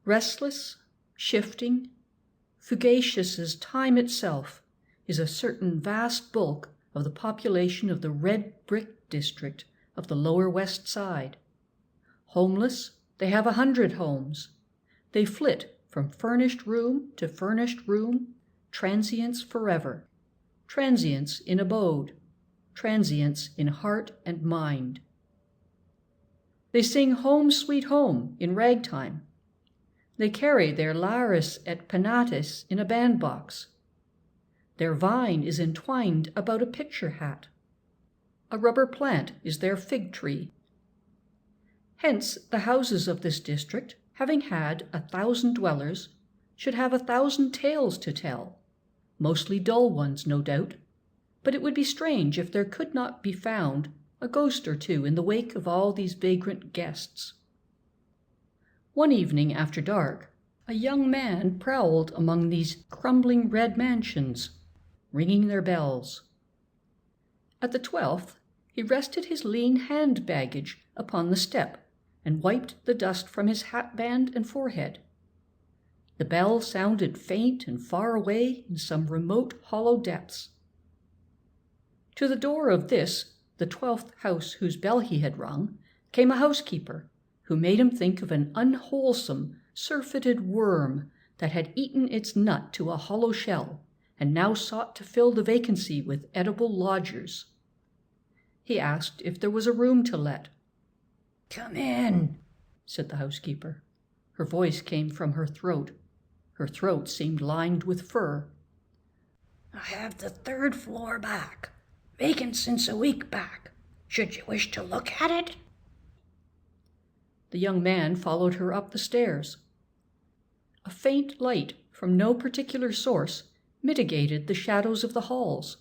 Restless, shifting, fugacious as time itself, is a certain vast bulk of the population of the red brick district of the Lower West Side. Homeless, they have 100 homes. They flit from furnished room to furnished room, transients forever, transients in abode, transients in heart and mind. They sing Home Sweet Home in ragtime. They carry their lares et penates in a bandbox. Their vine is entwined about a picture hat. A rubber plant is their fig tree. Hence the houses of this district, having had 1,000 dwellers, should have 1,000 tales to tell, mostly dull ones, no doubt, but it would be strange if there could not be found a ghost or two in the wake of all these vagrant guests. One evening after dark, a young man prowled among these crumbling red mansions, ringing their bells. At the 12th, he rested his lean hand-baggage upon the step and wiped the dust from his hatband and forehead. The bell sounded faint and far away in some remote hollow depths. To the door of this, the 12th house whose bell he had rung, came a housekeeper, who made him think of an unwholesome, surfeited worm that had eaten its nut to a hollow shell, and now sought to fill the vacancy with edible lodgers. He asked if there was a room to let. "Come in," said the housekeeper. Her voice came from her throat. Her throat seemed lined with fur. "I have the 3rd floor back, vacant since a week back. Should you wish to look at it?" The young man followed her up the stairs. A faint light from no particular source mitigated the shadows of the halls.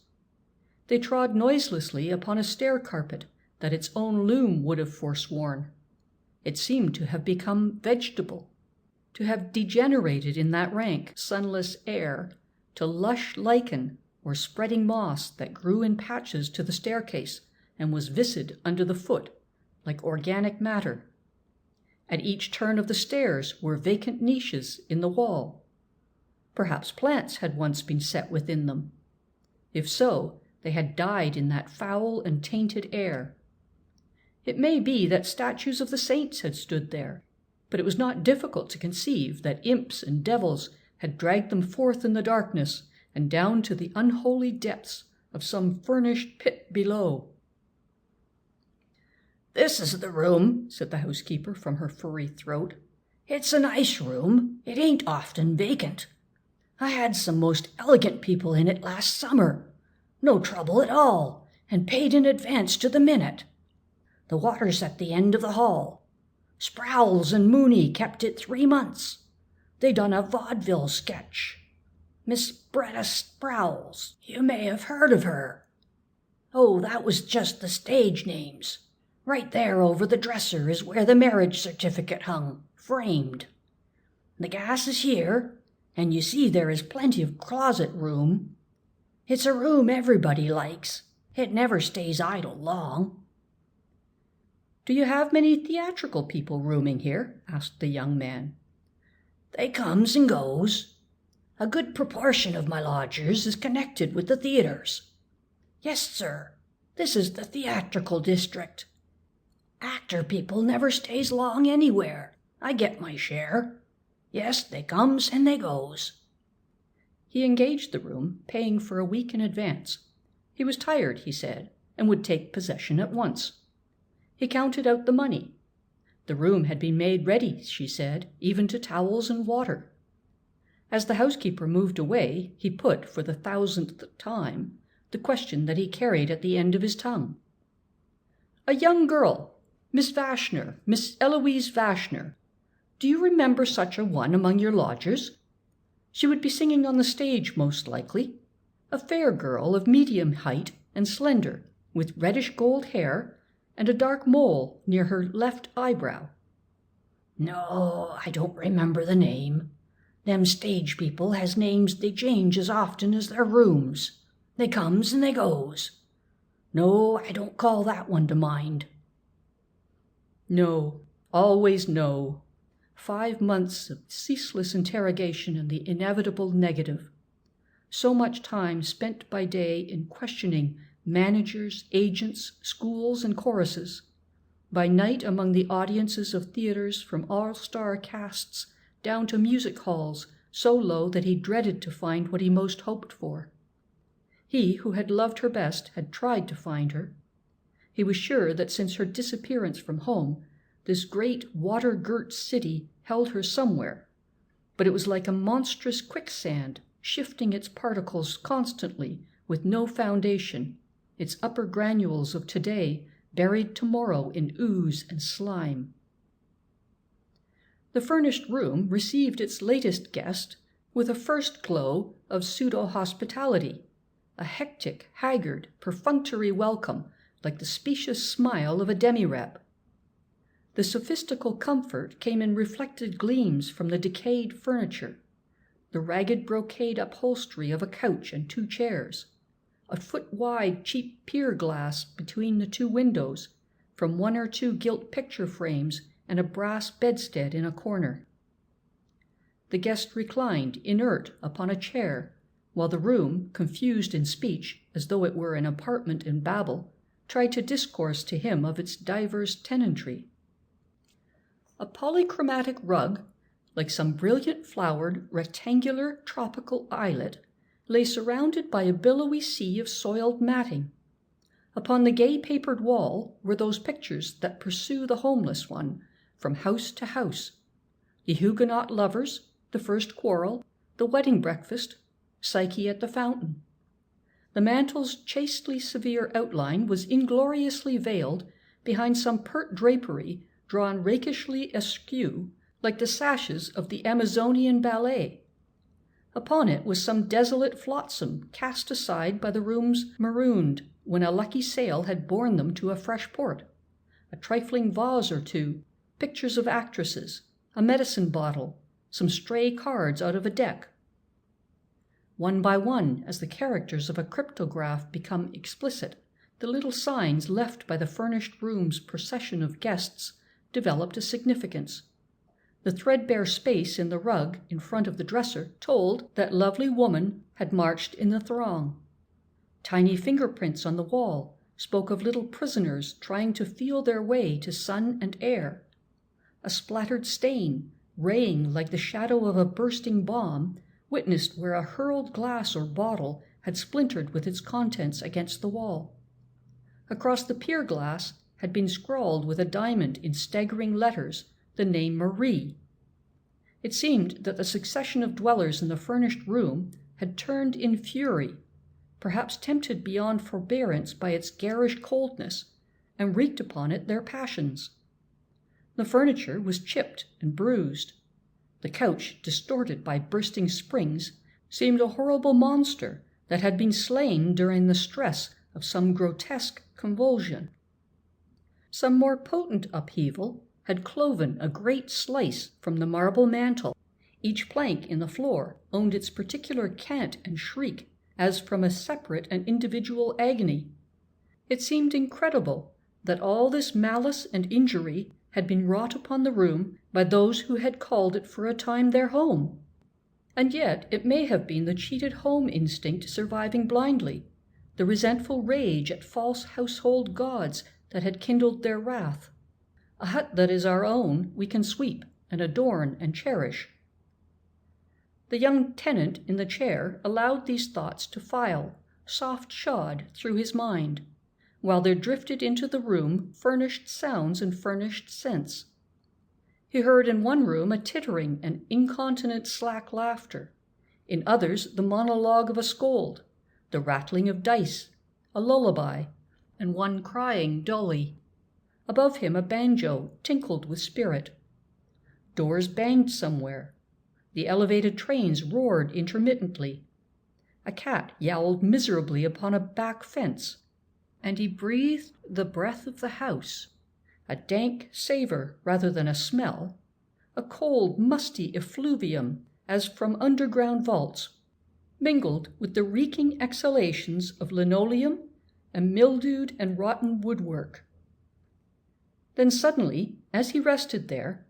They trod noiselessly upon a stair carpet that its own loom would have forsworn. It seemed to have become vegetable, to have degenerated in that rank, sunless air to lush lichen or spreading moss that grew in patches to the staircase and was viscid under the foot, like organic matter. At each turn of the stairs were vacant niches in the wall. Perhaps plants had once been set within them. If so, they had died in that foul and tainted air. It may be that statues of the saints had stood there, but it was not difficult to conceive that imps and devils had dragged them forth in the darkness and down to the unholy depths of some furnished pit below. "This is the room," said the housekeeper from her furry throat. "It's a nice room. It ain't often vacant. I had some most elegant people in it last summer. No trouble at all, and paid in advance to the minute. The water's at the end of the hall. Sprowls and Mooney kept it 3 months. They done a vaudeville sketch. Miss Bretta Sprowls, you may have heard of her. Oh, that was just the stage names. Right there over the dresser is where the marriage certificate hung, framed. The gas is here, and you see there is plenty of closet room. It's a room everybody likes. It never stays idle long." "Do you have many theatrical people rooming here?" asked the young man. "They comes and goes. A good proportion of my lodgers is connected with the theatres. Yes, sir, this is the theatrical district. Actor people never stays long anywhere. I get my share. Yes, they comes and they goes." He engaged the room, paying for a week in advance. He was tired, he said, and would take possession at once. He counted out the money. The room had been made ready, she said, even to towels and water. As the housekeeper moved away, he put, for the 1,000th time, the question that he carried at the end of his tongue. "A young girl, Miss Vashner, Miss Eloise Vashner. Do you remember such a one among your lodgers? She would be singing on the stage, most likely. A fair girl of medium height and slender, with reddish gold hair and a dark mole near her left eyebrow." "No, I don't remember the name. Them stage people has names they change as often as their rooms. They comes and they goes. No, I don't call that one to mind." No, always no. 5 months of ceaseless interrogation and the inevitable negative. So much time spent by day in questioning managers, agents, schools, and choruses. By night among the audiences of theaters from all-star casts down to music halls so low that he dreaded to find what he most hoped for. He who had loved her best had tried to find her. He was sure that since her disappearance from home, this great water-girt city held her somewhere, but it was like a monstrous quicksand, shifting its particles constantly with no foundation, its upper granules of today buried tomorrow in ooze and slime. The Furnished Room received its latest guest with a first glow of pseudo-hospitality, a hectic, haggard, perfunctory welcome like the specious smile of a demi-rep. The sophistical comfort came in reflected gleams from the decayed furniture, the ragged brocade upholstery of a couch and 2 chairs, a foot-wide cheap pier glass between the 2 windows, from 1 or 2 gilt picture frames and a brass bedstead in a corner. The guest reclined inert upon a chair, while the room, confused in speech, as though it were an apartment in Babel, tried to discourse to him of its diverse tenantry. A polychromatic rug, like some brilliant flowered, rectangular tropical islet, lay surrounded by a billowy sea of soiled matting. Upon the gay papered wall were those pictures that pursue the homeless one from house to house: the Huguenot lovers, the first quarrel, the wedding breakfast, Psyche at the fountain. The mantle's chastely severe outline was ingloriously veiled behind some pert drapery drawn rakishly askew like the sashes of the Amazonian ballet. Upon it was some desolate flotsam cast aside by the rooms marooned when a lucky sail had borne them to a fresh port, a trifling vase or 2, pictures of actresses, a medicine bottle, some stray cards out of a deck. One by one, as the characters of a cryptograph become explicit, the little signs left by the Furnished Room's procession of guests developed a significance. The threadbare space in the rug in front of the dresser told that lovely woman had marched in the throng. Tiny fingerprints on the wall spoke of little prisoners trying to feel their way to sun and air. A splattered stain, raying like the shadow of a bursting bomb, witnessed where a hurled glass or bottle had splintered with its contents against the wall. Across the pier glass had been scrawled with a diamond in staggering letters the name Marie. It seemed that the succession of dwellers in the Furnished Room had turned in fury, perhaps tempted beyond forbearance by its garish coldness, and wreaked upon it their passions. The furniture was chipped and bruised. The couch, distorted by bursting springs, seemed a horrible monster that had been slain during the stress of some grotesque convulsion. Some more potent upheaval had cloven a great slice from the marble mantel. Each plank in the floor owned its particular cant and shriek, as from a separate and individual agony. It seemed incredible that all this malice and injury had been wrought upon the room by those who had called it for a time their home. And yet it may have been the cheated home instinct surviving blindly, the resentful rage at false household gods that had kindled their wrath. A hut that is our own we can sweep and adorn and cherish. The young tenant in the chair allowed these thoughts to file, soft-shod, through his mind, while there drifted into the room furnished sounds and furnished scents. He heard in one room a tittering and incontinent slack laughter, in others the monologue of a scold, the rattling of dice, a lullaby, and one crying dully. Above him a banjo tinkled with spirit. Doors banged somewhere. The elevated trains roared intermittently. A cat yowled miserably upon a back fence, and he breathed the breath of the house, a dank savor rather than a smell, a cold, musty effluvium as from underground vaults, mingled with the reeking exhalations of linoleum and mildewed and rotten woodwork. Then suddenly, as he rested there,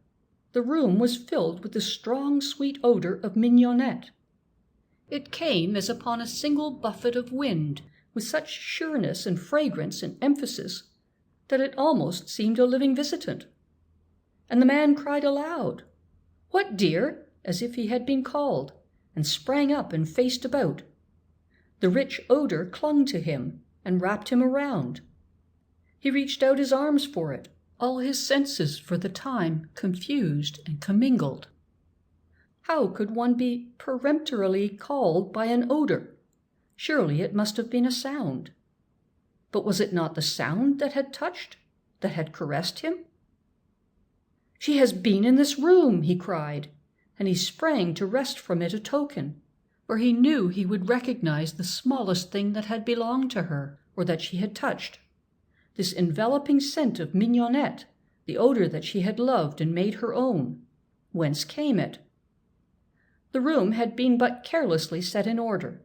The room was filled with the strong, sweet odor of mignonette. It came as upon a single buffet of wind, with such sureness and fragrance and emphasis that it almost seemed a living visitant. And the man cried aloud, "What, dear?" as if he had been called, and sprang up and faced about. The rich odor clung to him and wrapped him around. He reached out his arms for it, all his senses for the time confused and commingled. How could one be peremptorily called by an odor? Surely it must have been a sound. But was it not the sound that had touched, that had caressed him? "She has been in this room," he cried, and he sprang to wrest from it a token, for he knew he would recognize the smallest thing that had belonged to her, or that she had touched. This enveloping scent of mignonette, the odor that she had loved and made her own. Whence came it? The room had been but carelessly set in order.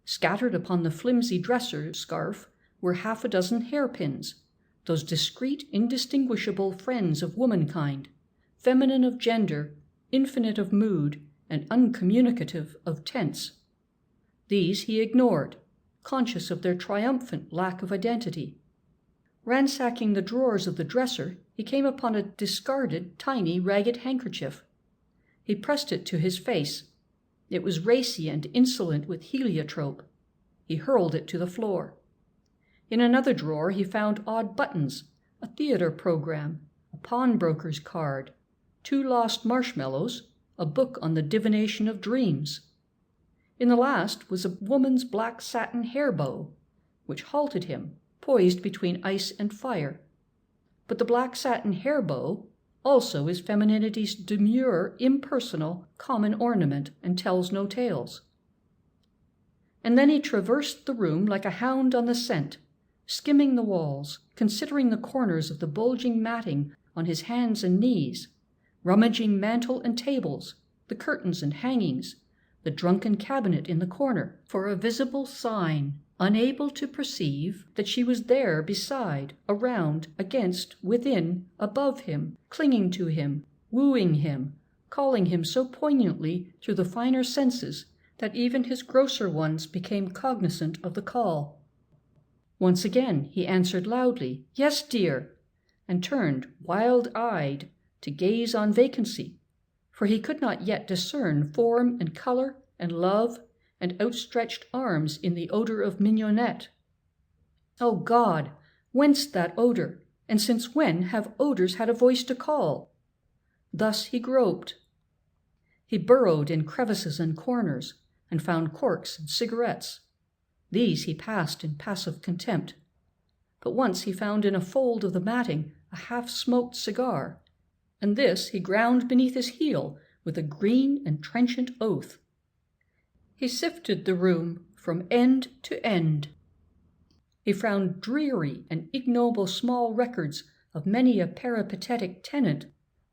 Scattered upon the flimsy dresser scarf were 6 hairpins, those discreet, indistinguishable friends of womankind, feminine of gender, infinite of mood, and uncommunicative of tense. These he ignored, conscious of their triumphant lack of identity. Ransacking the drawers of the dresser, he came upon a discarded, tiny, ragged handkerchief. He pressed it to his face. It was racy and insolent with heliotrope. He hurled it to the floor. In another drawer he found odd buttons, a theater program, a pawnbroker's card, 2 lost marshmallows, a book on the divination of dreams. In the last was a woman's black satin hair bow, which halted him, poised between ice and fire. But the black satin hair bow also is femininity's demure, impersonal, common ornament, and tells no tales. And then he traversed the room like a hound on the scent, skimming the walls, considering the corners of the bulging matting on his hands and knees, rummaging mantel and tables, the curtains and hangings, the drunken cabinet in the corner, for a visible sign, unable to perceive that she was there beside, around, against, within, above him, clinging to him, wooing him, calling him so poignantly through the finer senses that even his grosser ones became cognizant of the call. Once again he answered loudly, "Yes, dear," and turned, wild-eyed, to gaze on vacancy, for he could not yet discern form and color and love and outstretched arms in the odor of mignonette. O God, whence that odor, and since when have odors had a voice to call? Thus he groped. He burrowed in crevices and corners, and found corks and cigarettes. These he passed in passive contempt. But once he found in a fold of the matting a half-smoked cigar, and this he ground beneath his heel with a green and trenchant oath. He sifted the room from end to end. He found dreary and ignoble small records of many a peripatetic tenant,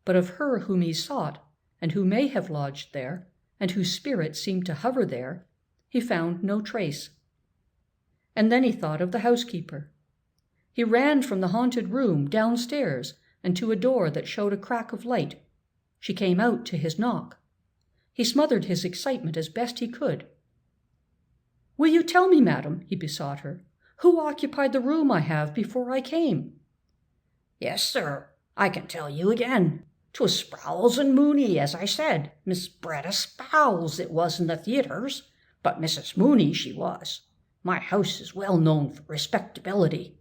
but of her whom he sought, and who may have lodged there, and whose spirit seemed to hover there, he found no trace. And then he thought of the housekeeper. He ran from the haunted room downstairs and to a door that showed a crack of light. She came out to his knock. He smothered his excitement as best he could. "Will you tell me, madam," he besought her, "who occupied the room I have before I came?" "Yes, sir, I can tell you again. 'Twas Sprowls and Mooney, as I said. Miss Bretta Sprowls it was in the theatres, but Mrs. Mooney she was. My house is well known for respectability.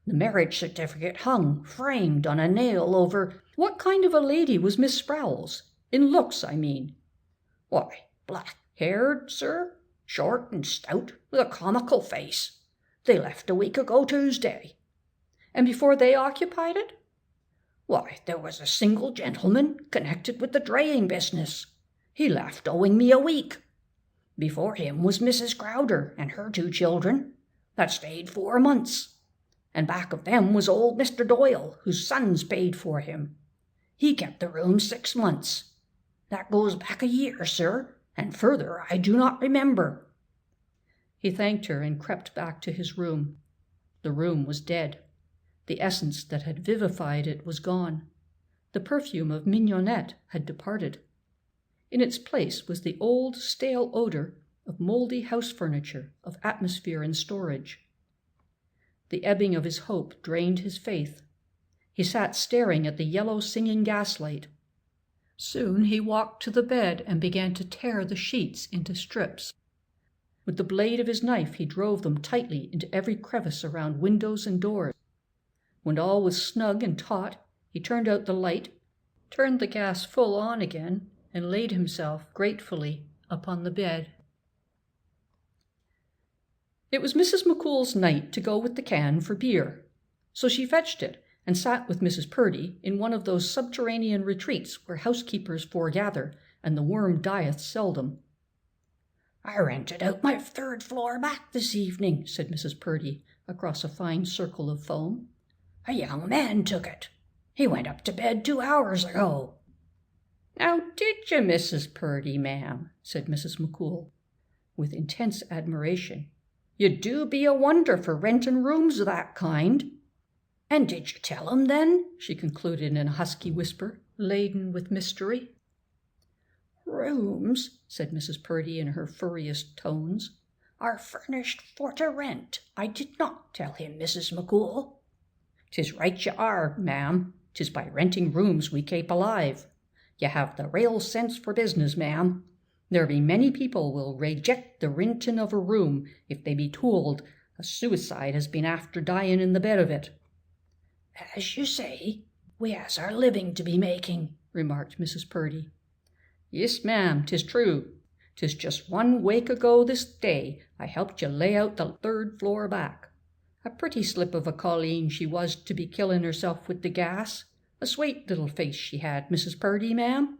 The marriage certificate hung, framed on a nail over—" "What kind of a lady was Miss Sprowls? In looks, I mean." "Why, black-haired, sir, short and stout, with a comical face. They left a week ago Tuesday." "And before they occupied it?" "Why, there was a single gentleman connected with the draying business. He left owing me a week. Before him was Mrs. Crowder and her 2 children, that stayed 4 months. And back of them was old Mr. Doyle, whose sons paid for him. He kept the room 6 months. That goes back a year, sir, and further I do not remember." He thanked her and crept back to his room. The room was dead. The essence that had vivified it was gone. The perfume of mignonette had departed. In its place was the old, stale odor of moldy house furniture, of atmosphere and storage. The ebbing of his hope drained his faith. He sat staring at the yellow singing gaslight. Soon he walked to the bed and began to tear the sheets into strips. With the blade of his knife he drove them tightly into every crevice around windows and doors. When all was snug and taut, he turned out the light, turned the gas full on again, and laid himself gratefully upon the bed. It was Mrs. McCool's night to go with the can for beer, so she fetched it and sat with Mrs. Purdy in one of those subterranean retreats where housekeepers foregather and the worm dieth seldom. "I rented out my third floor back this evening," said Mrs. Purdy across a fine circle of foam. "A young man took it. He went up to bed 2 hours ago." "Now did you, Mrs. Purdy, ma'am?" said Mrs. McCool, with intense admiration. "You do be a wonder for renting rooms of that kind." "And did you tell him then?" she concluded in a husky whisper, laden with mystery. "Rooms," said Mrs. Purdy in her furriest tones, "are furnished for to rent. I did not tell him, Mrs. McCool." "'Tis right you are, ma'am. 'Tis by renting rooms we kape alive. You have the raal sense for business, ma'am. There be many people will reject the renting of a room if they be told a suicide has been after dying in the bed of it." "As you say, we has our living to be making," remarked Mrs. Purdy. "Yes, ma'am, 'tis true. 'Tis just 1 week ago this day I helped you lay out the 3rd floor back. A pretty slip of a colleen she was to be killing herself with the gas. A sweet little face she had, Mrs. Purdy, ma'am."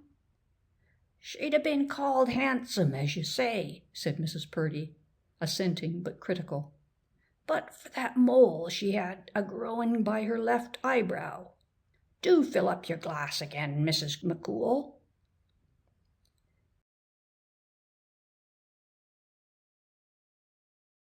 "She'd have been called handsome, as you say," said Mrs. Purdy, assenting but critical. "but for that mole she had a-growing by her left eyebrow. Do fill up your glass again, Mrs. McCool."